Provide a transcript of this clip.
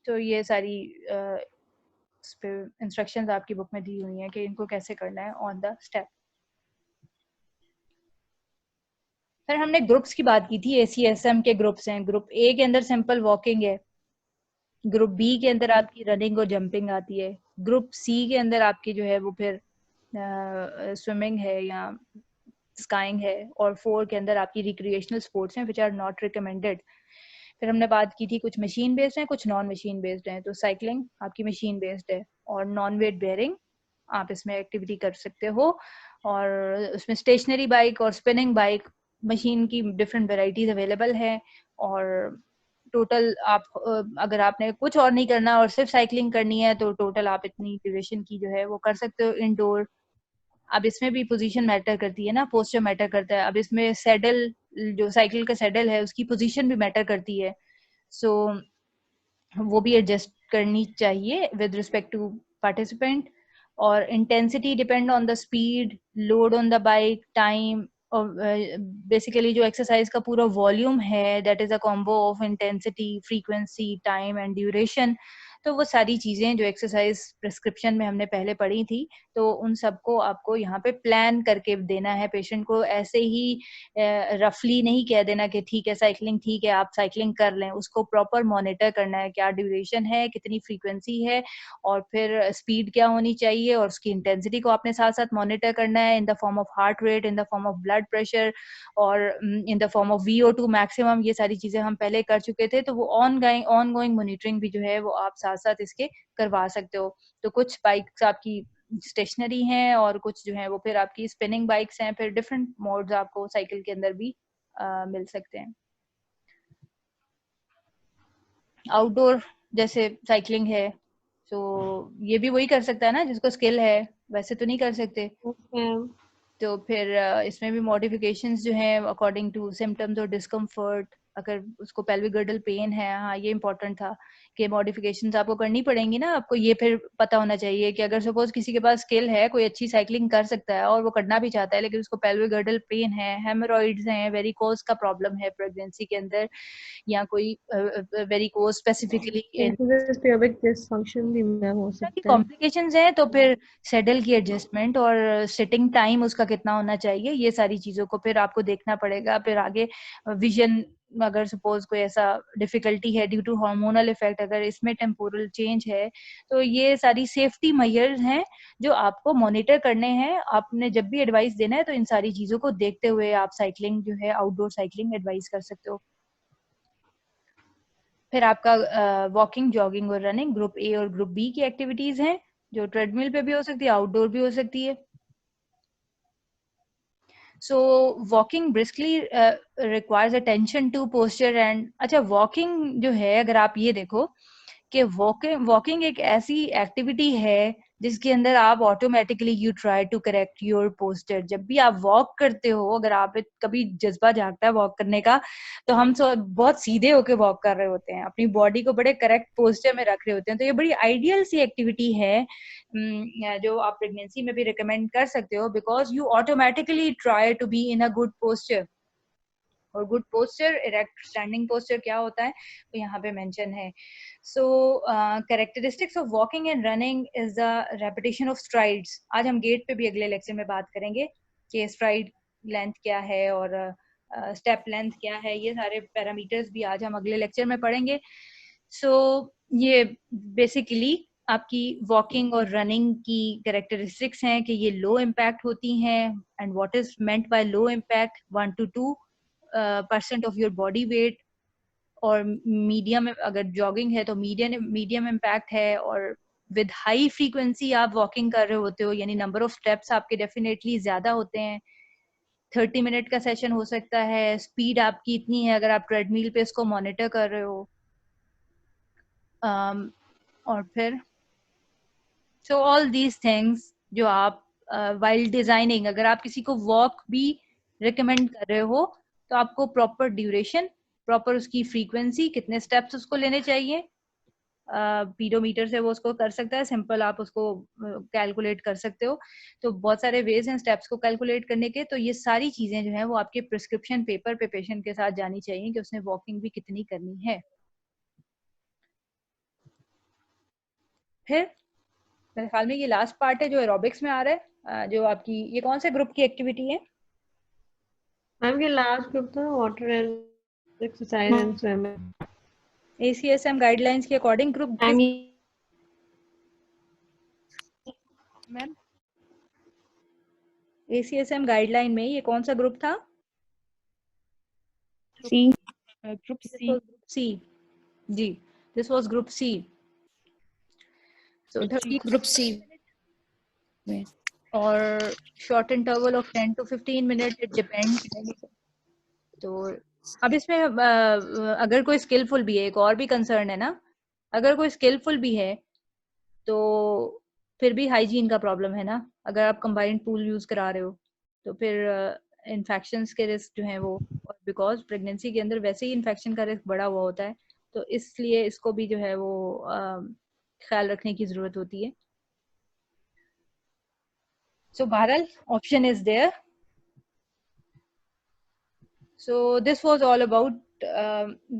तो ये सारी इस पे इंस्ट्रक्शंस आपकी बुक में दी हुई हैं कि इनको कैसे करना है ऑन द स्टेप। फिर हमने ग्रुप्स की बात की थी, ACSM के ग्रुप्स हैं। ग्रुप ए के अंदर सिंपल वॉकिंग है, ग्रुप बी के अंदर आपकी रनिंग और जंपिंग आती है, ग्रुप सी के अंदर आपकी जो है वो फिर स्विमिंग है या स्काइंग है, और 4 के अंदर आपकी रिक्रिएशनल स्पोर्ट्स हैं विच आर नॉट रिकमेंडेड। फिर हमने बात की थी कुछ मशीन बेस्ड हैं, कुछ नॉन मशीन बेस्ड हैं। तो साइकिलिंग आपकी मशीन बेस्ड है, और नॉन वेट बेयरिंग आप इसमें एक्टिविटी कर सकते हो। और उसमें स्टेशनरी बाइक और स्पिनिंग बाइक मशीन की डिफरेंट वेराइटीज अवेलेबल है। और टोटल आप अगर आपने कुछ और नहीं करना और सिर्फ साइकिलिंग करनी है तो टोटल आप इतनी ड्यूरेशन की जो है वो कर सकते हो इंडोर। अब इसमें भी पोजीशन मैटर करती है ना, पोस्चर मैटर करता है। अब इसमें सैडल, जो साइकिल का सैडल है उसकी पोजीशन भी मैटर करती है, सो वो भी एडजस्ट करनी चाहिए विद रिस्पेक्ट टू पार्टिसिपेंट। और intensity depend on the speed, load on the bike, time, और बेसिकली जो एक्सरसाइज का पूरा वॉल्यूम है that is a combo of intensity, frequency, time and duration. तो वो सारी चीजें जो एक्सरसाइज प्रिस्क्रिप्शन में हमने पहले पढ़ी थी, तो उन सबको आपको यहाँ पे प्लान करके देना है पेशेंट को। ऐसे ही रफली नहीं कह देना कि ठीक है साइकिलिंग ठीक है आप साइकिलिंग कर लें, उसको प्रॉपर मॉनिटर करना है, क्या ड्यूरेशन है, कितनी फ्रीक्वेंसी है, और फिर स्पीड क्या होनी चाहिए, और उसकी इंटेंसिटी को आपने साथ साथ मॉनिटर करना है in the form of heart rate, in the form of blood pressure, और in the form of VO2 maximum. ये सारी चीजें हम पहले कर चुके थे, तो वो ऑन गोइंग मॉनिटरिंग भी जो है वो आप साथ साथ इसके करवा सकते हो। तो कुछ बाइक्स आपकी स्टेशनरी हैं और कुछ जो है वो फिर आपकी स्पिनिंग बाइक्स हैं, फिर डिफरेंट मोड्स आपको साइकिल के अंदर भी मिल सकते हैं। आउटडोर जैसे साइकिलिंग है, तो ये भी वही कर सकता है ना जिसको स्किल है, वैसे तो नहीं कर सकते। तो फिर इसमें भी मॉडिफिकेशंस जो हैं अकॉर्डिंग टू सिम्टम्स और डिस्कम्फर्ट, अगर उसको पेल्विक गर्डल पेन है, हाँ ये इंपॉर्टेंट था कि मॉडिफिकेशंस आपको करनी पड़ेंगी ना। आपको ये फिर पता होना चाहिए कि अगर सपोज किसी के पास स्किल है, कोई अच्छी साइकिलिंग कर सकता है और वो करना भी चाहता है, लेकिन उसको पेल्विक गर्डल पेन है, हेमोरॉइड्स हैं, वेरिकोज का प्रॉब्लम है प्रेगनेंसी के अंदर, या कोई वेरिकोज स्पेसिफिकली डिसफंक्शन भी मैम हो सकता है। कॉम्प्लिकेशंस हैं, तो फिर सेडल की एडजस्टमेंट और सिटिंग टाइम उसका कितना होना चाहिए, ये सारी चीजों को फिर आपको देखना पड़ेगा। फिर आगे विजन, अगर सपोज कोई ऐसा डिफिकल्टी है ड्यू टू हार्मोनल इफेक्ट, अगर इसमें टेम्पोरल चेंज है, तो ये सारी सेफ्टी मेजर्स हैं जो आपको मॉनिटर करने हैं। आपने जब भी एडवाइस देना है तो इन सारी चीजों को देखते हुए आप साइकिलिंग जो है, आउटडोर साइकिलिंग एडवाइस कर सकते हो। फिर आपका वॉकिंग, जॉगिंग और रनिंग ग्रुप ए और ग्रुप बी की एक्टिविटीज हैं, जो ट्रेडमिल पे भी हो सकती है, आउटडोर भी हो सकती है। So walking briskly requires attention to posture and, अच्छा वॉकिंग जो है अगर आप ये देखो कि वॉकिंग वॉकिंग एक ऐसी एक्टिविटी है जिसके अंदर आप automatically you try to correct your posture. जब भी आप वॉक करते हो, अगर आप कभी जज्बा जागता है वॉक करने का, तो हम बहुत सीधे होके वॉक कर रहे होते हैं, अपनी बॉडी को बड़े करेक्ट पोस्चर में रख रहे होते हैं। तो ये बड़ी आइडियल सी एक्टिविटी है जो आप प्रेगनेंसी में भी रिकमेंड कर सकते हो, because you automatically try to be in a good posture. और good posture, erect standing posture क्या होता है तो यहाँ पे मेंशन है। So characteristics of walking and running is the repetition of strides. आज हम गेट पे भी अगले लेक्चर में बात करेंगे कि स्ट्राइड लेंथ क्या है और स्टेप लेंथ क्या है, ये सारे पैरामीटर्स भी आज हम अगले लेक्चर में पढ़ेंगे। सो ये बेसिकली आपकी वॉकिंग और रनिंग की कैरेक्टरिस्टिक्स हैं कि ये लो इम्पैक्ट होती हैं। And what is meant by low impact, 1 to 2% of your body weight. और मीडियम, अगर जॉगिंग है तो मीडियम इम्पैक्ट है। और विद हाई फ्रीक्वेंसी आप वॉकिंग कर रहे होते हो, यानी नंबर ऑफ स्टेप्स आपके डेफिनेटली ज्यादा होते हैं। 30 मिनट का सेशन हो सकता है। स्पीड आपकी इतनी है अगर आप ट्रेडमिल पे इसको मॉनिटर कर रहे हो। और फिर सो ऑल दीज थिंग्स जो आप वाइल डिजाइनिंग, अगर आप किसी को वॉक भी रिकमेंड कर रहे हो तो आपको प्रॉपर ड्यूरेशन, प्रॉपर उसकी फ्रीक्वेंसी, कितने स्टेप्स उसको लेने चाहिए, पीडोमीटर से वो उसको कर सकता है, सिंपल आप उसको कैलकुलेट कर सकते हो। तो बहुत सारे वेज हैं स्टेप्स को कैलकुलेट करने के। तो ये सारी चीजें जो है वो आपके प्रिस्क्रिप्शन पेपर पे पेशेंट के साथ जानी चाहिए कि उसने वॉकिंग भी कितनी करनी है। फिर मेरे ख्याल में ये लास्ट पार्ट है जो एरोबिक्स में आ रहा है, जो आपकी ये कौन से ग्रुप की एक्टिविटी है? मैम ये लास्ट ग्रुप था water and exercise and swimming. ACSM guidelines के according group ma'am ma'am ACSM guideline में ये कौन सा ग्रुप था? सी ग्रुप सी जी, this was group C. So 30 group C में और short interval of 10 to 15 minute, it depends. तो अब इसमें अगर कोई स्किलफुल भी है, एक और भी कंसर्न है ना, अगर कोई स्किलफुल भी है तो फिर भी हाइजीन का प्रॉब्लम है ना। अगर आप कंबाइंड पूल यूज करा रहे हो तो फिर इन्फेक्शंस के रिस्क जो है वो, और बिकॉज प्रेगनेंसी के अंदर वैसे ही इन्फेक्शन का रिस्क बढ़ा हुआ होता है, तो इसलिए इसको भी जो है वो ख्याल रखने की जरूरत होती है। सो बहरहाल option is there. So this was all about